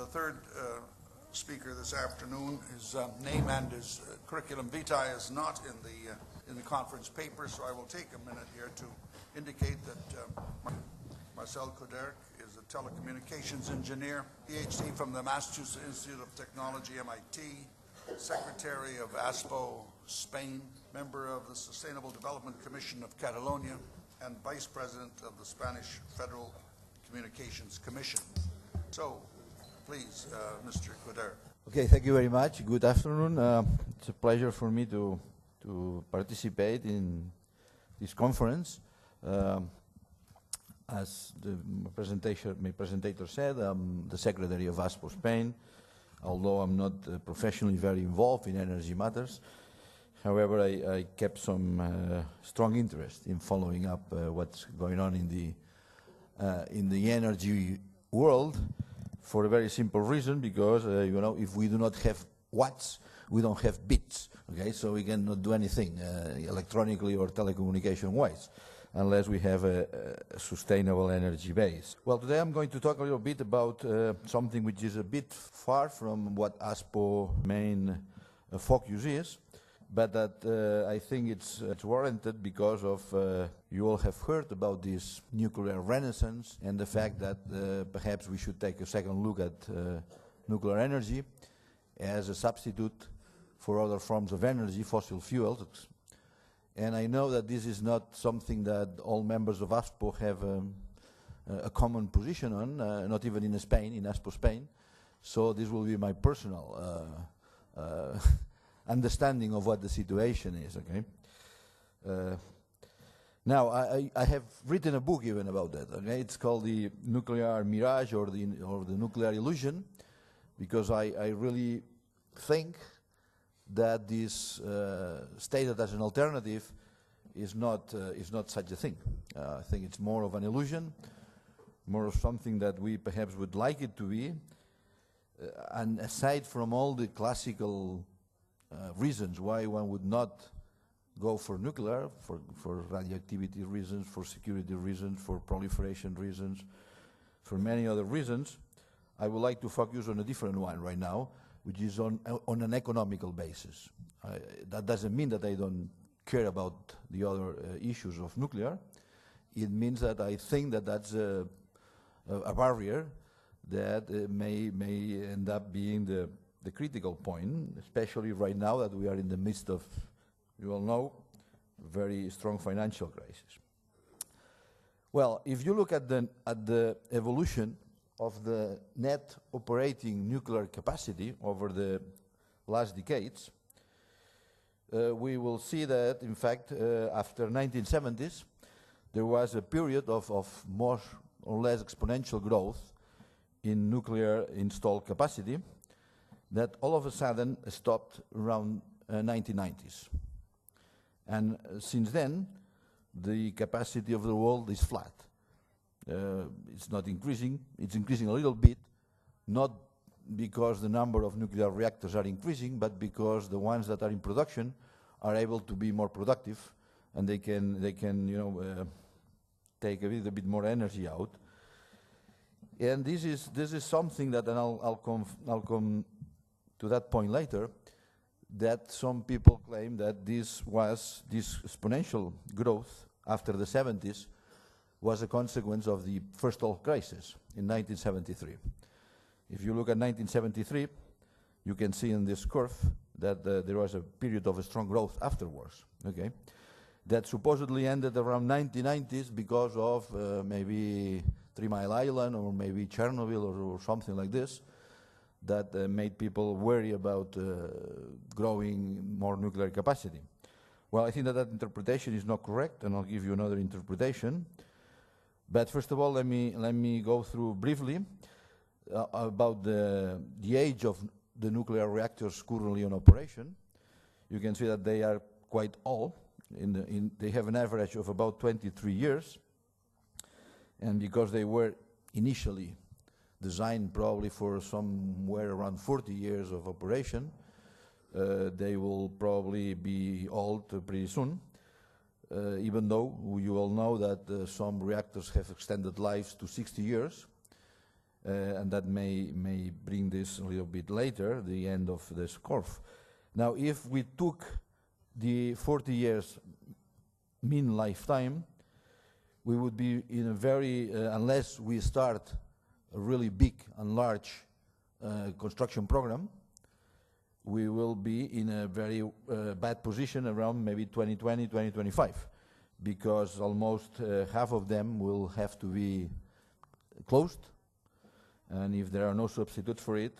The third speaker this afternoon, his name and his curriculum vitae is not in the conference paper, so I will take a minute here to indicate that Marcel Coderch is a telecommunications engineer, PhD from the Massachusetts Institute of Technology, MIT, Secretary of ASPO, Spain, member of the Sustainable Development Commission of Catalonia, and Vice President of the Spanish Federal Communications Commission. So, please, Mr. Coderch. Okay, thank you very much. Good afternoon. It's a pleasure for me to participate in this conference. As my presenter said, I'm the Secretary of ASPO Spain, although I'm not professionally very involved in energy matters. However, I kept some strong interest in following up what's going on in the energy world, for a very simple reason, because you know, if we do not have watts, we don't have bits. Okay, so we cannot do anything electronically or telecommunication wise unless we have a sustainable energy base. Well, today I'm going to talk a little bit about something which is a bit far from what ASPO main focus is, but that I think it's warranted because of you all have heard about this nuclear renaissance and the fact that perhaps we should take a second look at nuclear energy as a substitute for other forms of energy, fossil fuels. And I know that this is not something that all members of ASPO have a common position on, not even in Spain, in ASPO Spain. So this will be my personal understanding of what the situation is, okay? Now, I have written a book even about that, okay? It's called The Nuclear Mirage or the Nuclear Illusion, because I really think that this stated as an alternative is not such a thing. I think it's more of an illusion, more of something that we perhaps would like it to be, and aside from all the classical reasons why one would not go for nuclear, for radioactivity reasons, for security reasons, for proliferation reasons, for many other reasons, I would like to focus on a different one right now, which is on an economical basis. That doesn't mean that I don't care about the other issues of nuclear. It means that I think that that's a barrier that may end up being the critical point, especially right now that we are in the midst of, you all know, very strong financial crisis. Well, if you look at the evolution of the net operating nuclear capacity over the last decades, we will see that, in fact, after 1970s, there was a period of more or less exponential growth in nuclear installed capacity that all of a sudden stopped around 1990s. And since then, the capacity of the world is flat. It's not increasing. It's increasing a little bit, not because the number of nuclear reactors are increasing, but because the ones that are in production are able to be more productive, and they can you know take a little bit more energy out. And this is something that, and I'll come to that point later, that some people claim that this exponential growth after the 70s was a consequence of the first oil crisis in 1973. If you look at 1973, you can see in this curve that there was a period of a strong growth afterwards, okay? That supposedly ended around 1990s because of maybe 3 Mile Island or maybe Chernobyl or something like this, that made people worry about growing more nuclear capacity. Well, I think that interpretation is not correct, and I'll give you another interpretation. But first of all, let me go through briefly about the age of the nuclear reactors currently in operation. You can see that they are quite old. They have an average of about 23 years. And because they were initially designed probably for somewhere around 40 years of operation, they will probably be old pretty soon. Even though you all know that some reactors have extended lives to 60 years, and that may bring this a little bit later, the end of this curve. Now, if we took the 40 years mean lifetime, we would be in a very, unless we start a really big and large construction program, we will be in a very bad position around maybe 2020, 2025, because almost half of them will have to be closed, and if there are no substitutes for it,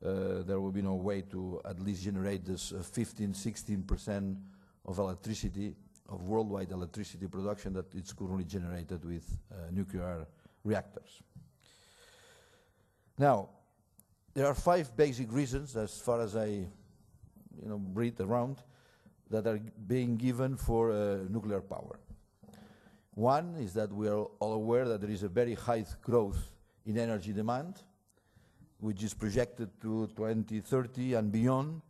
there will be no way to at least generate this 15, 16% of electricity, of worldwide electricity production that is currently generated with nuclear reactors. Now, there are 5 basic reasons, as far as I read around, that are being given for nuclear power. One is that we are all aware that there is a very high growth in energy demand, which is projected to 2030 and beyond,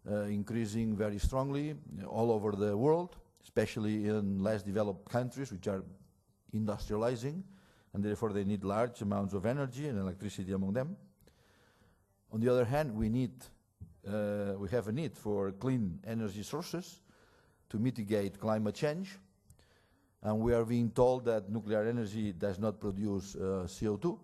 increasing very strongly all over the world, especially in less developed countries which are industrializing, and therefore they need large amounts of energy and electricity among them. On the other hand, we have a need for clean energy sources to mitigate climate change, and we are being told that nuclear energy does not produce CO2.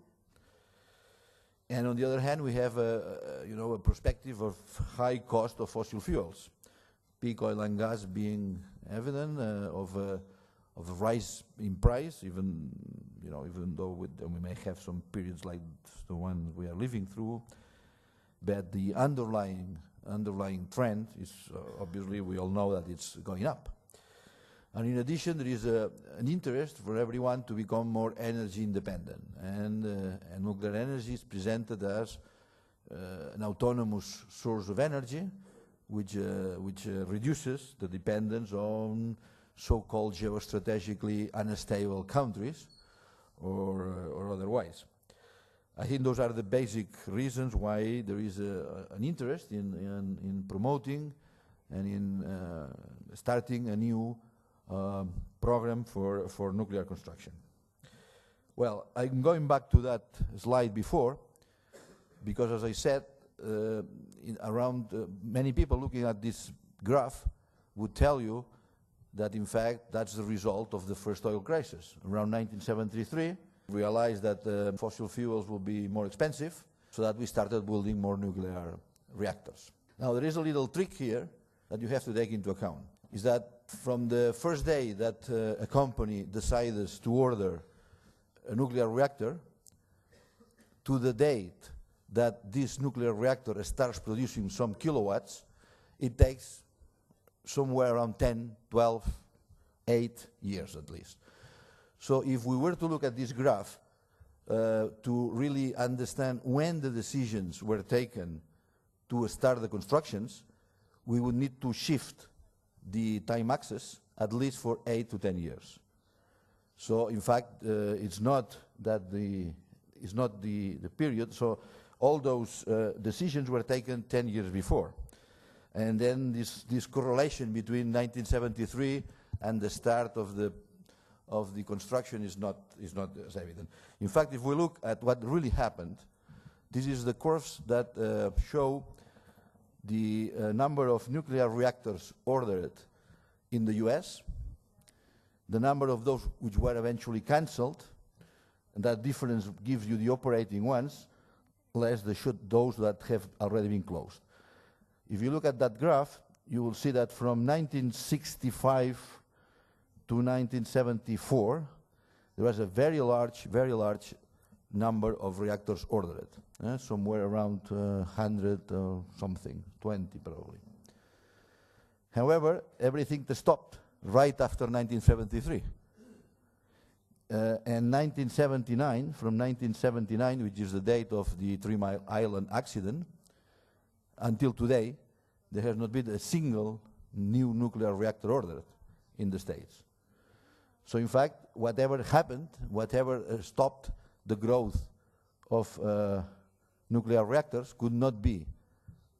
And on the other hand, we have a perspective of high cost of fossil fuels, peak oil and gas being evident, of a rise in price, even though we may have some periods like the one we are living through, but the underlying trend is obviously, we all know that it's going up. And in addition, there is an interest for everyone to become more energy independent, and nuclear energy is presented as an autonomous source of energy, which reduces the dependence on so-called geostrategically unstable countries or otherwise. I think those are the basic reasons why there is an interest in promoting and in starting a new program for nuclear construction. Well, I'm going back to that slide before, because as I said, many people looking at this graph would tell you that in fact that's the result of the first oil crisis. Around 1973, we realized that fossil fuels will be more expensive, so that we started building more nuclear reactors. Now there is a little trick here that you have to take into account, is that from the first day that a company decides to order a nuclear reactor to the date that this nuclear reactor starts producing some kilowatts, it takes somewhere around 10, 12, 8 years at least. So if we were to look at this graph to really understand when the decisions were taken to start the constructions, we would need to shift the time axis at least for 8 to 10 years. So in fact, it's not the period. So all those decisions were taken 10 years before, and then this correlation between 1973 and the start of the construction is not as evident. In fact, if we look at what really happened, this is the curves that show the number of nuclear reactors ordered in the US, the number of those which were eventually cancelled, and that difference gives you the operating ones, less those that have already been closed. If you look at that graph, you will see that from 1965 to 1974, there was a very large number of reactors ordered, somewhere around 100 or something, 20 probably. However, everything stopped right after 1973. And 1979, from 1979, which is the date of the 3 Mile Island accident, until today, there has not been a single new nuclear reactor ordered in the States. So in fact, whatever happened, whatever stopped the growth of nuclear reactors could not be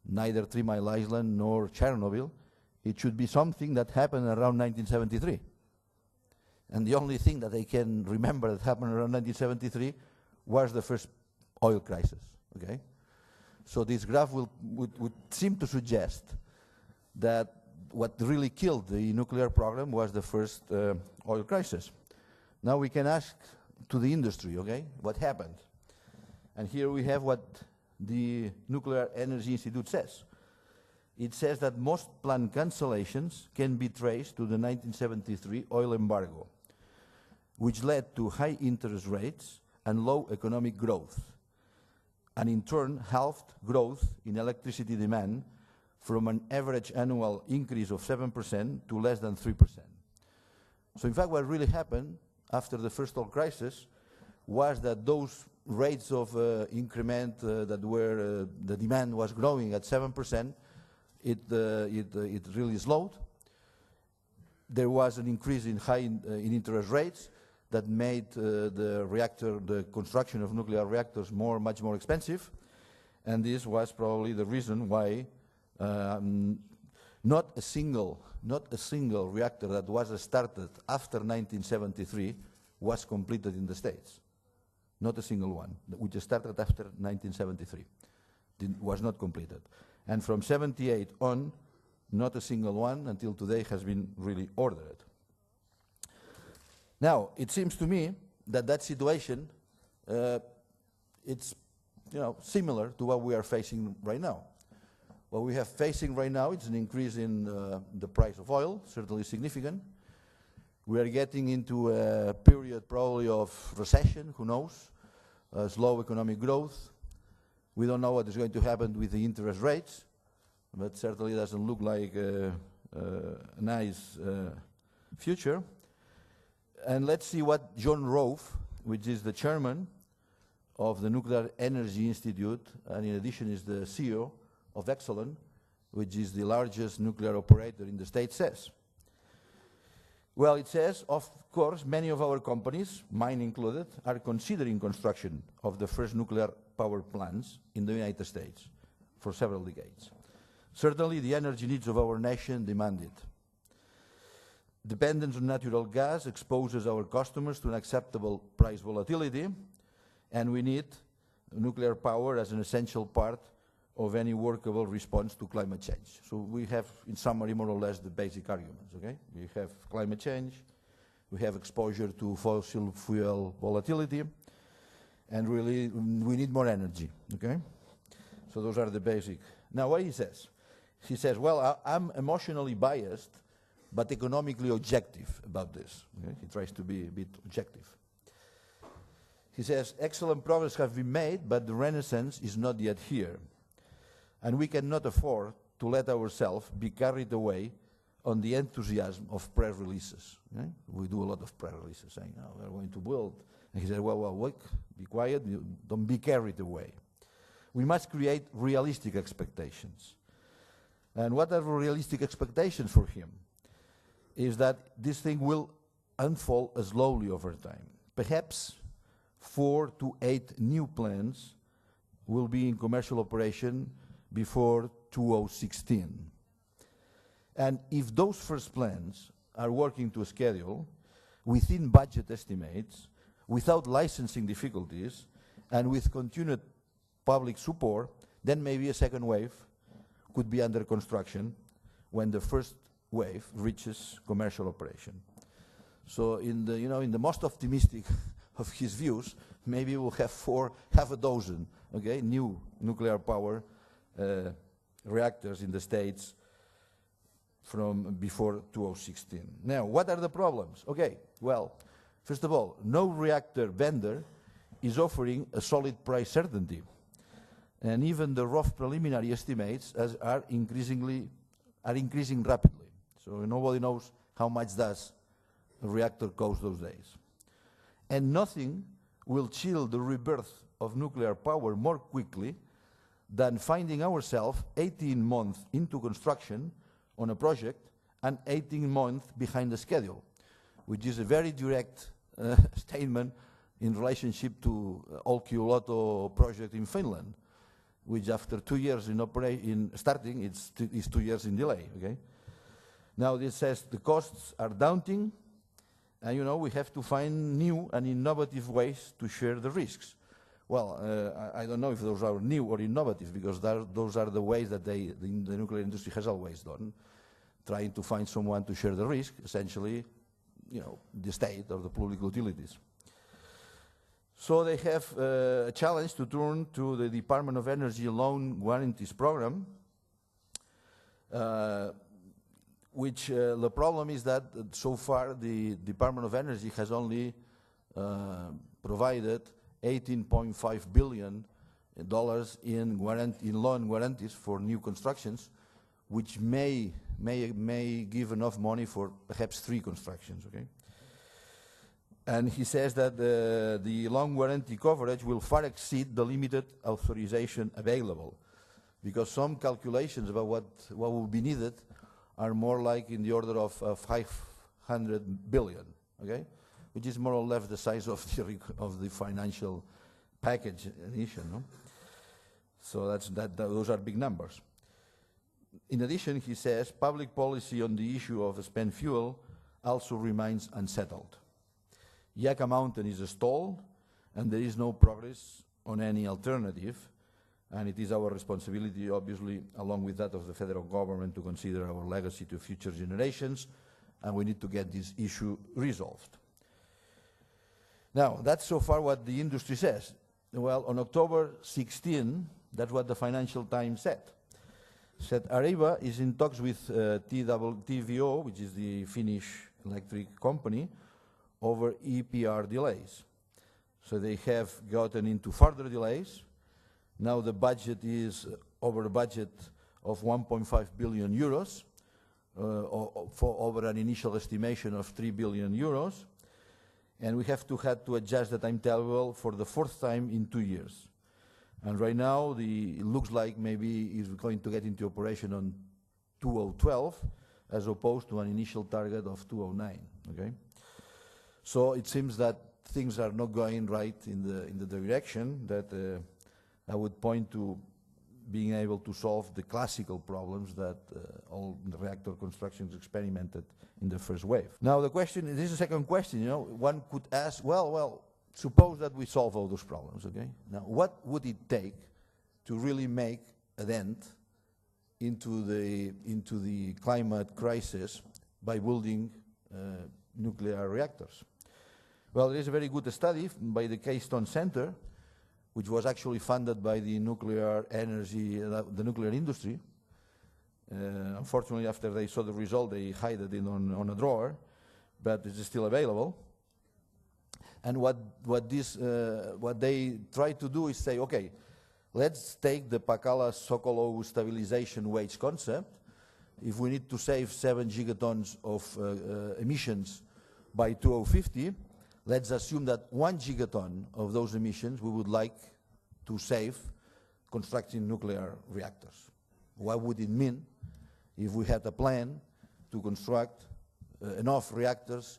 neither 3 Mile Island nor Chernobyl. It should be something that happened around 1973. And the only thing that I can remember that happened around 1973 was the first oil crisis, okay? So this graph would seem to suggest that what really killed the nuclear program was the first oil crisis. Now we can ask to the industry, okay, what happened? And here we have what the Nuclear Energy Institute says. It says that most planned cancellations can be traced to the 1973 oil embargo, which led to high interest rates and low economic growth, and in turn halved growth in electricity demand from an average annual increase of 7% to less than 3%. So in fact, what really happened after the first oil crisis was that those rates of increment that were, the demand was growing at 7%, it really slowed. There was an increase in in interest rates that made the construction of nuclear reactors much more expensive, and this was probably the reason why not a single reactor that was started after 1973 was completed in the States. Not a single one, which started after 1973, was not completed. And from 78 on, not a single one until today has been really ordered. Now, it seems to me that situation, it's similar to what we are facing right now. What we are facing right now is an increase in the price of oil, certainly significant. We are getting into a period probably of recession, who knows, slow economic growth. We don't know what is going to happen with the interest rates, but certainly doesn't look like a nice future. And let's see what John Rove, which is the chairman of the Nuclear Energy Institute, and in addition is the CEO of Exelon, which is the largest nuclear operator in the States, says. Well, it says, of course, many of our companies, mine included, are considering construction of the first nuclear power plants in the United States for several decades. Certainly, the energy needs of our nation demand it. Dependence on natural gas exposes our customers to unacceptable price volatility, and we need nuclear power as an essential part of any workable response to climate change. So we have, in summary, more or less the basic arguments, okay? We have climate change, we have exposure to fossil fuel volatility, and really we need more energy, okay? So those are the basic. Now what he says, well, I'm emotionally biased, but economically objective about this, okay? He tries to be a bit objective. He says, excellent progress have been made, but the renaissance is not yet here. And we cannot afford to let ourselves be carried away on the enthusiasm of press releases. Okay? We do a lot of press releases saying, oh, we're going to build. And he said, well, wait, be quiet, don't be carried away. We must create realistic expectations. And what are realistic expectations for him? Is that this thing will unfold slowly over time. Perhaps 4 to 8 new plants will be in commercial operation before 2016. And if those first plants are working to a schedule, within budget estimates, without licensing difficulties, and with continued public support, then maybe a second wave could be under construction when the first wave reaches commercial operation. So in the most optimistic of his views, maybe we'll have half a dozen, okay, new nuclear power reactors in the States from before 2016. Now, what are the problems? Okay, well, first of all, no reactor vendor is offering a solid price certainty. And even the rough preliminary estimates are increasing rapidly. So nobody knows how much does a reactor cost those days. And nothing will chill the rebirth of nuclear power more quickly than finding ourselves 18 months into construction on a project and 18 months behind the schedule, which is a very direct statement in relationship to Olkiluoto project in Finland, which after 2 years in starting, it's 2 years in delay, okay? Now this says the costs are daunting, and we have to find new and innovative ways to share the risks. Well, I don't know if those are new or innovative, because those are the ways that the nuclear industry has always done, trying to find someone to share the risk, essentially, the state or the public utilities. So they have a challenge to turn to the Department of Energy Loan Guarantees Program, which the problem is that so far the Department of Energy has only provided $18.5 billion in loan guarantees for new constructions, which may give enough money for perhaps 3 constructions. Okay. And he says that the loan guarantee coverage will far exceed the limited authorization available, because some calculations about what will be needed are more like in the order of 500 billion, okay, which is more or less the size of the financial package issue, no? So those are big numbers. In addition, he says public policy on the issue of spent fuel also remains unsettled. Yucca Mountain is stalled, and there is no progress on any alternative, and it is our responsibility, obviously, along with that of the federal government, to consider our legacy to future generations, and we need to get this issue resolved. Now, that's so far what the industry says. Well, on October 16, that's what the Financial Times said. Areva is in talks with TVO, which is the Finnish electric company, over EPR delays. So they have gotten into further delays. Now the budget is over a budget of 1.5 billion euros, for over an initial estimation of 3 billion euros. And we have to adjust the timetable for the 4th time in 2 years. And right now, it looks like maybe it's going to get into operation on 2012, as opposed to an initial target of 2009. Okay, so it seems that things are not going right in the direction that I would point to being able to solve the classical problems that all the reactor constructions experimented in the first wave. Now the question, this is the second question, one could ask, well, suppose that we solve all those problems, okay? Now what would it take to really make a dent into the climate crisis by building nuclear reactors? Well, there is a very good study by the Keystone Center, which was actually funded by the nuclear energy, the nuclear industry. Unfortunately, after they saw the result, they hid it on a drawer, but it is still available. And what they try to do is say, okay, let's take the Pakala-Sokolov stabilization wage concept. If we need to save 7 gigatons of emissions by 2050, let's assume that 1 gigaton of those emissions we would like to save constructing nuclear reactors. What would it mean if we had a plan to construct enough reactors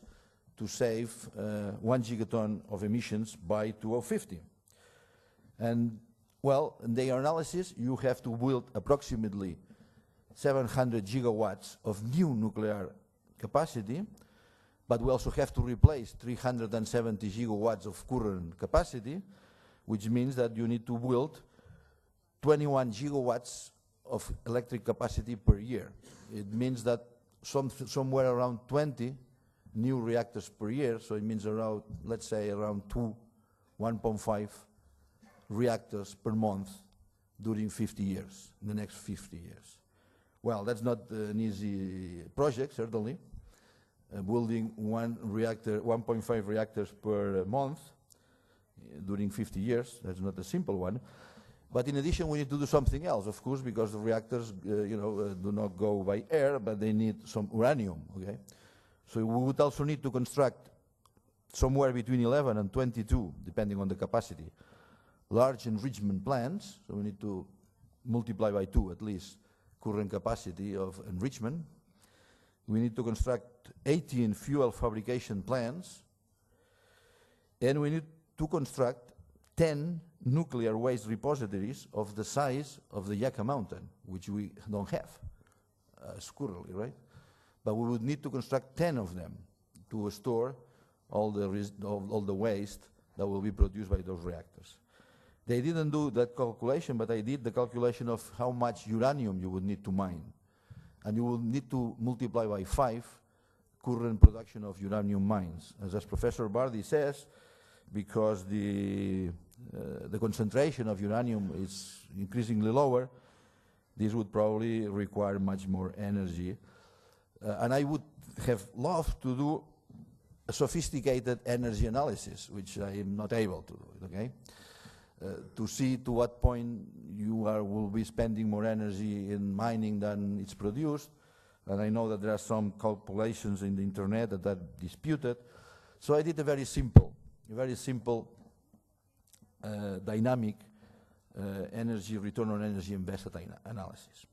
to save 1 gigaton of emissions by 2050? And well, in their analysis, you have to build approximately 700 gigawatts of new nuclear capacity, but we also have to replace 370 gigawatts of current capacity, which means that you need to build 21 gigawatts of electric capacity per year. It means that somewhere around 20 new reactors per year, so it means around, let's say, around 1.5 reactors per month during 50 years, in the next 50 years. Well, that's not an easy project, certainly. Building 1.5 reactors per month during 50 years, that's not a simple one. But in addition, we need to do something else, of course, because the reactors do not go by air, but they need some uranium, okay? So we would also need to construct somewhere between 11 and 22, depending on the capacity, large enrichment plants. So we need to multiply by 2 at least current capacity of enrichment. We need to construct 18 fuel fabrication plants, and we need to construct 10 nuclear waste repositories of the size of the Yucca Mountain, which we don't have currently, right? But we would need to construct 10 of them to store all the waste that will be produced by those reactors. They didn't do that calculation, but I did the calculation of how much uranium you would need to mine. And you will need to multiply by 5 current production of uranium mines. As Professor Bardi says, because the concentration of uranium is increasingly lower, this would probably require much more energy. And I would have loved to do a sophisticated energy analysis, which I am not able to do, okay? To see to what point you will be spending more energy in mining than it's produced. And I know that there are some calculations in the internet that are disputed. So I did a very simple dynamic energy return on energy invested analysis.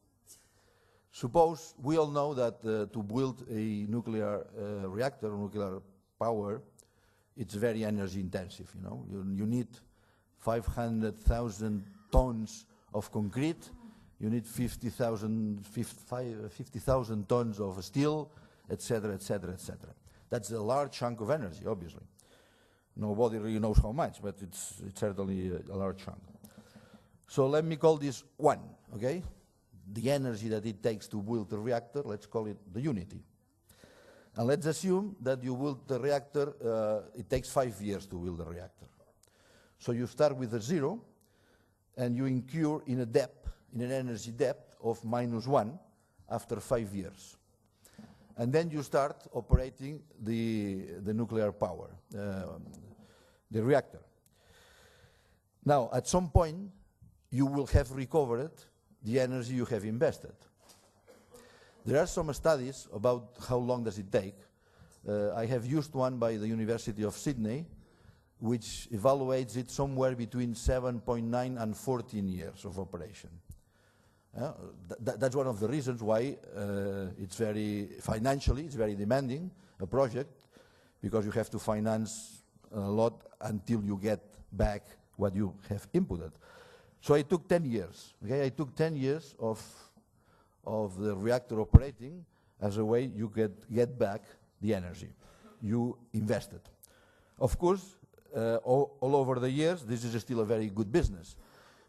Suppose we all know that to build a nuclear reactor, nuclear power, it's very energy intensive. You know, you need 500,000 tons of concrete. You need 50,000 tons of steel, etc., etc., etc. That's a large chunk of energy, obviously. Nobody really knows how much, but it's certainly a large chunk. So let me call this 1, okay? The energy that it takes to build a reactor, let's call it the unity. And let's assume that you build the reactor, it takes 5 years to build a reactor. So you start with a 0, and you incur in a depth, in an energy depth of -1 after 5 years. And then you start operating the nuclear power, the reactor. Now, at some point, you will have recovered the energy you have invested. There are some studies about how long does it take. I have used one by the University of Sydney, which evaluates it somewhere between 7.9 and 14 years of operation. That's one of the reasons why it's financially very demanding, a project, because you have to finance a lot until you get back what you have inputted. So it took 10 years. Okay, I took 10 years of the reactor operating as a way you get back the energy you invested. Of course, all over the years, this is still a very good business,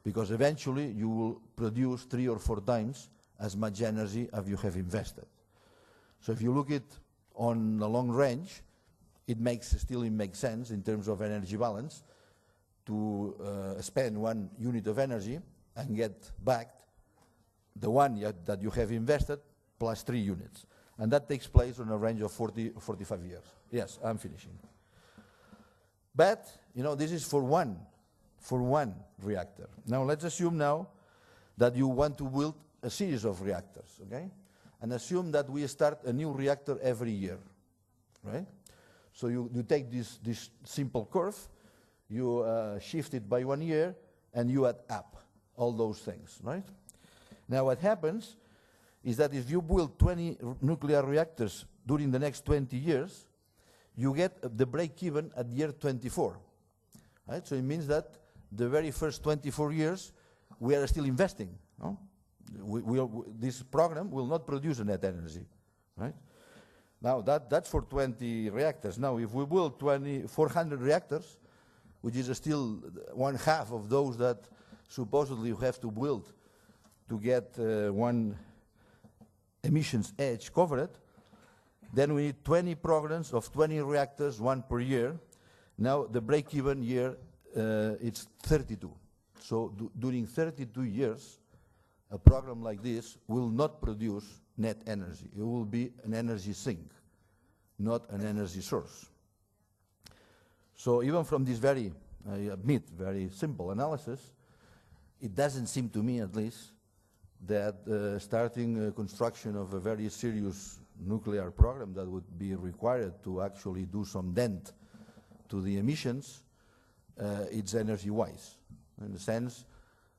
because eventually you will produce 3 or 4 times as much energy as you have invested. So if you look at on the long range, it still makes sense in terms of energy balance to spend 1 unit of energy and get back the one that you have invested plus 3 units. And that takes place on a range of 45 years. Yes, I'm finishing. But, you know, this is for one reactor. Now, let's assume now that you want to build a series of reactors, okay? And assume that we start a new reactor every year, right? So you take this simple curve, you shift it by 1 year, and you add up all those things, right? Now, what happens is that if you build 20 nuclear reactors during the next 20 years, you get the break-even at year 24. Right? So it means that the very first 24 years, we are still investing. No? This program will not produce a net energy. Right? Now, that's for 20 reactors. Now, if we build 400 reactors, which is still 1/2 of those that supposedly you have to build to get one emissions edge covered, then we need 20 programs of 20 reactors, 1 per year. Now the break-even year, it's 32. So during 32 years, a program like this will not produce net energy. It will be an energy sink, not an energy source. So even from this very, I admit, very simple analysis, it doesn't seem to me, at least, that starting construction of a very serious nuclear program that would be required to actually do some dent to the emissions, it's energy-wise. In the sense,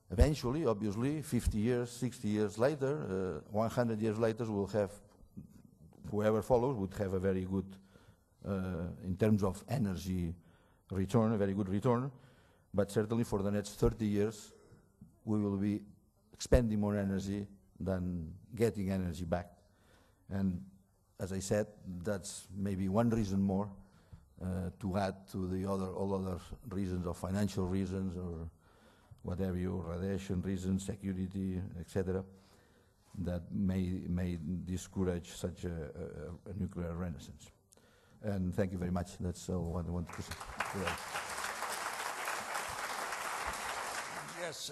eventually, obviously, 50 years, 60 years later, 100 years later, we'll have, whoever follows would have a very good, in terms of energy return, a very good return, but certainly for the next 30 years, we will be expending more energy than getting energy back. And as I said, that's maybe one reason more to add to the all other reasons of financial reasons or whatever your radiation reasons, security, etc., that may discourage such a nuclear renaissance. And thank you very much. That's all what I want to say. Yes,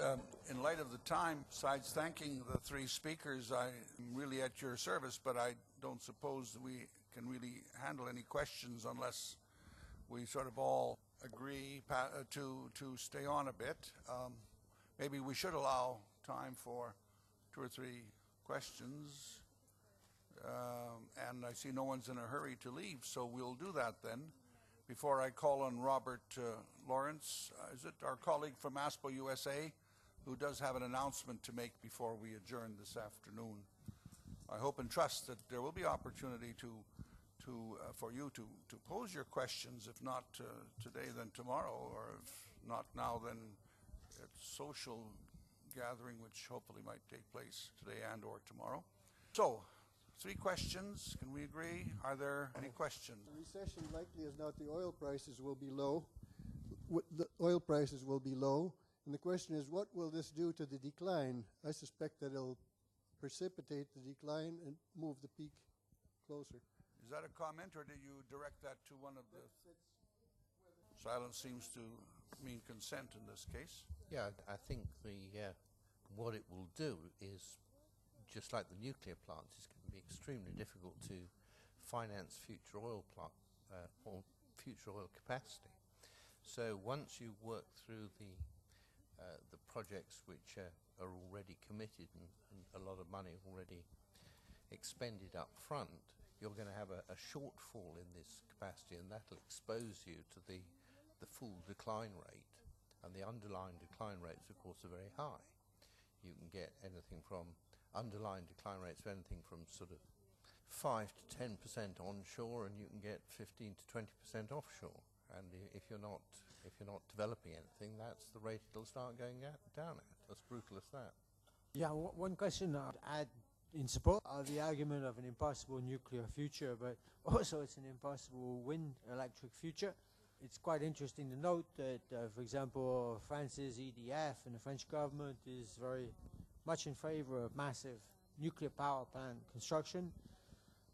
in light of the time, besides thanking the three speakers, I'm really at your service, but I don't suppose we can really handle any questions unless we sort of all agree to stay on a bit. Maybe we should allow time for 2 or 3 questions. And I see no one's in a hurry to leave, so we'll do that then. Before I call on Robert Lawrence, is it our colleague from ASPO USA, who does have an announcement to make before we adjourn this afternoon. I hope and trust that there will be opportunity for you to pose your questions, if not today, then tomorrow, or if not now, then at social gathering, which hopefully might take place today and or tomorrow. So, 3 questions. Can we agree? Are there any questions? The recession likely is not. The oil prices will be low. The oil prices will be low. And the question is, what will this do to the decline? I suspect that it'll precipitate the decline and move the peak closer. Is that a comment, or did you direct that to one of the... Silence seems to mean consent in this case. Yeah, I think what it will do is, just like the nuclear plants, it's going to be extremely difficult to finance future oil or future oil capacity. So once you work through the projects which are already committed and a lot of money already expended up front, you're going to have a shortfall in this capacity, and that'll expose you to the full decline rate. And the underlying decline rates, of course, are very high. You can get anything from underlying decline rates of anything from sort of 5 to 10% onshore, and you can get 15 to 20% offshore. And if you're not developing anything, that's the rate it'll start going down at. As brutal as that. Yeah, one question I'd add in support of the argument of an impossible nuclear future, but also it's an impossible wind electric future. It's quite interesting to note that, for example, France's EDF and the French government is very much in favor of massive nuclear power plant construction,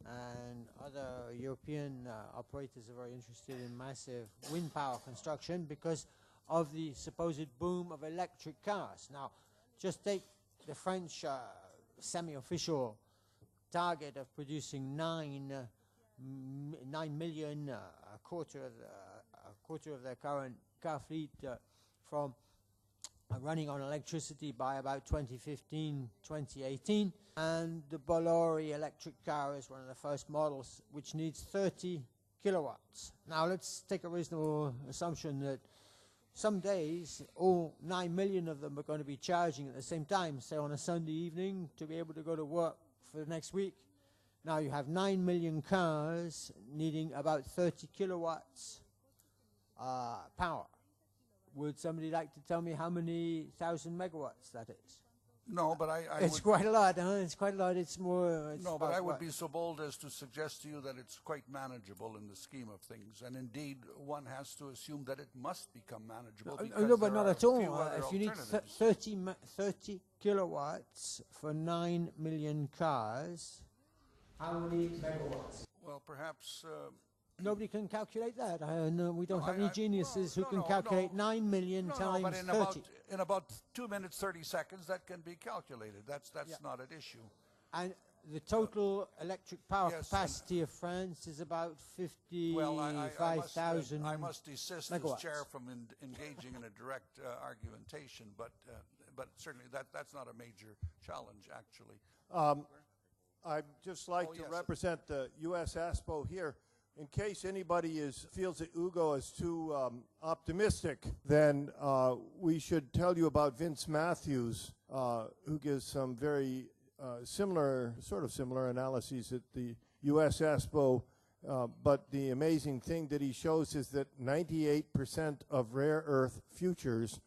and other European operators are very interested in massive wind power construction because of the supposed boom of electric cars. Now, just take the French semi-official target of producing 9 million, a quarter of their current car fleet from running on electricity by about 2015, 2018. And the Bolloré electric car is one of the first models which needs 30 kilowatts. Now let's take a reasonable assumption that some days all 9 million of them are going to be charging at the same time, say on a Sunday evening, to be able to go to work for the next week. Now you have 9 million cars needing about 30 kilowatts power. Would somebody like to tell me how many thousand megawatts that is? No, but it's quite a lot, huh? It's quite a lot. It's more... No, but I would be so bold as to suggest to you that it's quite manageable in the scheme of things. And indeed, one has to assume that it must become manageable. No, but not at all. If you need 30 kilowatts for 9 million cars, how many megawatts? Well, perhaps... Nobody can calculate that. We don't have any geniuses who can calculate 9 million times but 30. In about 2 minutes, 30 seconds, that can be calculated. That's not an issue. And the total electric power capacity of France is about 55,000 I must desist megawatts. as chair from engaging in a direct argumentation, but certainly that's not a major challenge, actually. I'd just like to represent the U.S. ASPO here. In case anybody feels that Ugo is too optimistic, then we should tell you about Vince Matthews, who gives some very similar analyses at the U.S. ASPO. But the amazing thing that he shows is that 98% of rare earth futures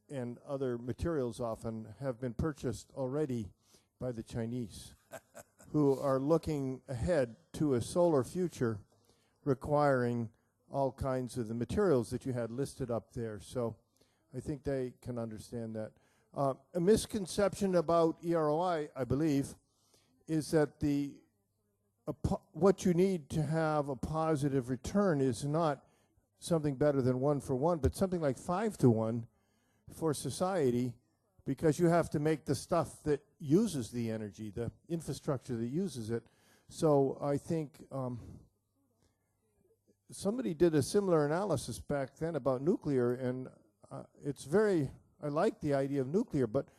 and other materials often have been purchased already by the Chinese, who are looking ahead to a solar future requiring all kinds of the materials that you had listed up there. So I think they can understand that. A misconception about EROI, I believe, is that what you need to have a positive return is not something better than 1 for 1, but something like 5 to 1 for society, because you have to make the stuff that uses the energy, the infrastructure that uses it. So I think somebody did a similar analysis back then about nuclear, and I like the idea of nuclear, but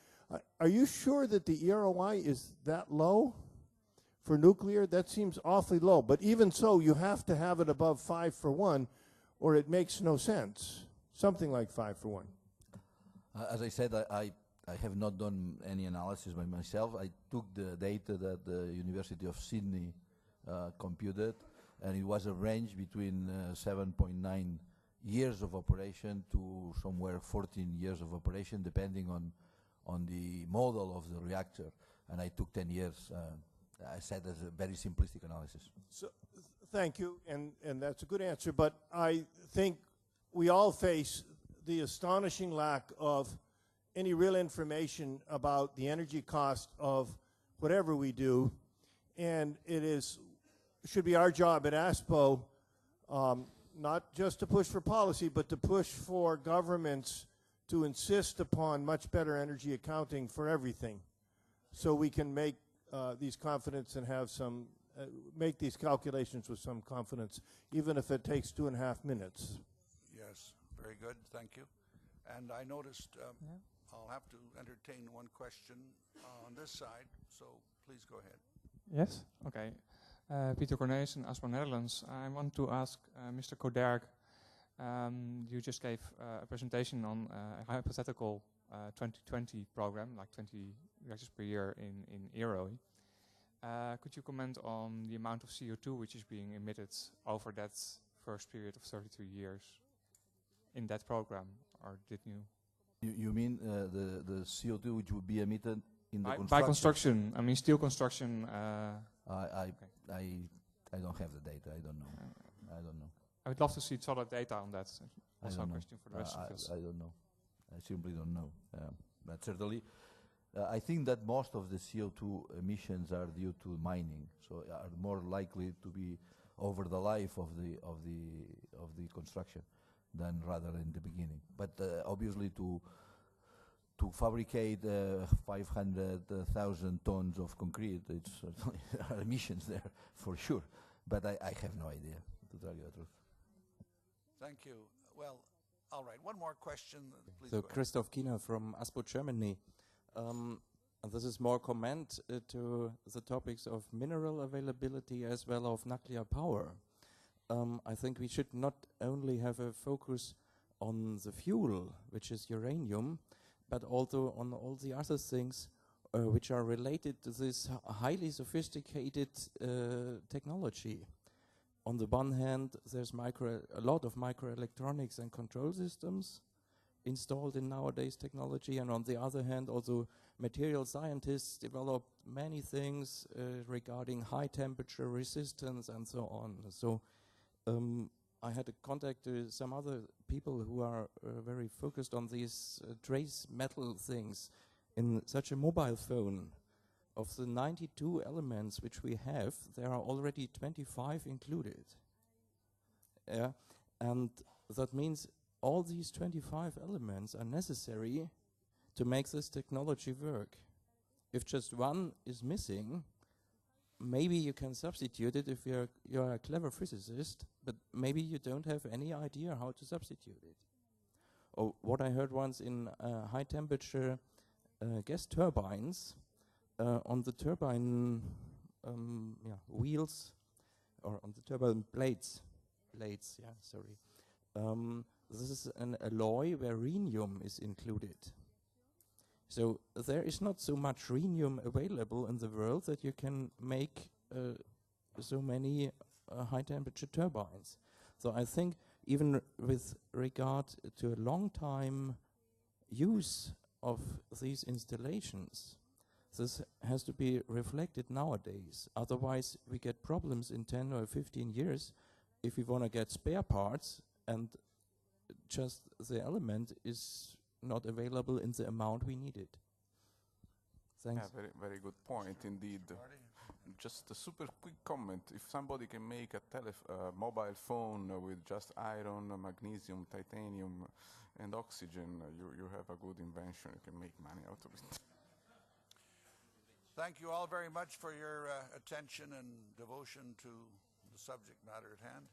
are you sure that the EROI is that low for nuclear? That seems awfully low, but even so, you have to have it above 5 for 1, or it makes no sense. Something like 5 for 1. As I said, I have not done any analysis by myself. I took the data that the University of Sydney computed, and it was a range between 7.9 years of operation to somewhere 14 years of operation, depending on the model of the reactor. And I took 10 years. I said as a very simplistic analysis. So, thank you, and that's a good answer, but I think we all face the astonishing lack of any real information about the energy cost of whatever we do, and should be our job at ASPO not just to push for policy, but to push for governments to insist upon much better energy accounting for everything, so we can make these confidence and have some make these calculations with some confidence, even if it takes 2.5 minutes. Yes, very good, thank you. And I noticed I'll have to entertain one question on this side, so please go ahead. Yes, okay. Peter Cornelissen, ASPO Netherlands. I want to ask Mr. Coderch, you just gave a presentation on a hypothetical 2020 program, like 20 reactors per year in EROI. Could you comment on the amount of CO2 which is being emitted over that first period of 32 years in that program, or did you? You mean the CO2 which would be emitted in the construction? By construction, I mean steel construction. I don't have the data. I don't know. I don't know. I would love to see solid data on that. I Also a don't know. question for the rest of us. I don't know. I simply don't know. But certainly, I think that most of the CO2 emissions are due to mining, so are more likely to be over the life of the construction than rather in the beginning. But obviously, to fabricate 500,000 tons of concrete, it's certainly there are emissions there for sure. But I have no idea, to tell you the truth. Thank you. Well, all right, one more question, please. So Christoph Kiener from ASPO Germany. This is more comment to the topics of mineral availability as well of nuclear power. I think we should not only have a focus on the fuel, which is uranium, but also on all the other things which are related to this highly sophisticated technology. On the one hand, there's a lot of microelectronics and control systems installed in nowadays technology, and on the other hand, also material scientists develop many things regarding high temperature resistance and so on. So I had a contact to some other people who are very focused on these trace metal things. In such a mobile phone, of the 92 elements which we have, there are already 25 included. And that means all these 25 elements are necessary to make this technology work. If just one is missing, maybe you can substitute it if you're a clever physicist, but maybe you don't have any idea how to substitute it. Or what I heard once in high temperature gas turbines, on the turbine wheels, or on the turbine blades, this is an alloy where rhenium is included. So there is not so much rhenium available in the world that you can make so many high temperature turbines. So I think even with regard to a long time use of these installations, this has to be reflected nowadays. Otherwise we get problems in 10 or 15 years if we want to get spare parts and just the element is not available in the amount we needed. Thanks. Yeah, very good point indeed. Just a super quick comment. If somebody can make a mobile phone with just iron, magnesium, titanium, and oxygen, you have a good invention. You can make money out of it. Thank you all very much for your attention and devotion to the subject matter at hand.